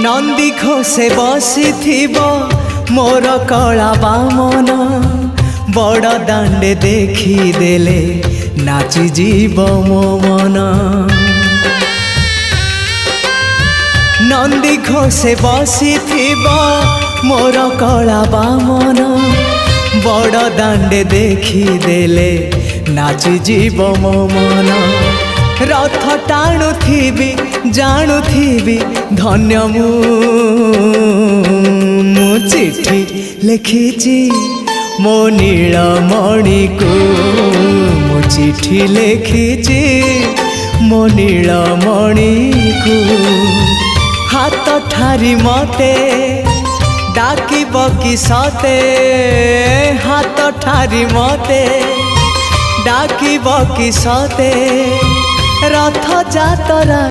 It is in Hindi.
नंदी घोषे बसी मोर कला बामन बड़ दांडे देखी देले नाची जीव मो मन। नंदी घोषे बसी मोर कला बामन बड़ दांडे देखी देले नाची जीव मो मन। रथ टाणुथिबी जाणुथिबी धन्य मु चिठी लिखिची मो नीलमणि को मु चिठी लिखिची मो नीलमणि को। हाथ ठारी मते डाकिब कि सते हाथ ठारी मते डाकिब कि सते रथ जातरा।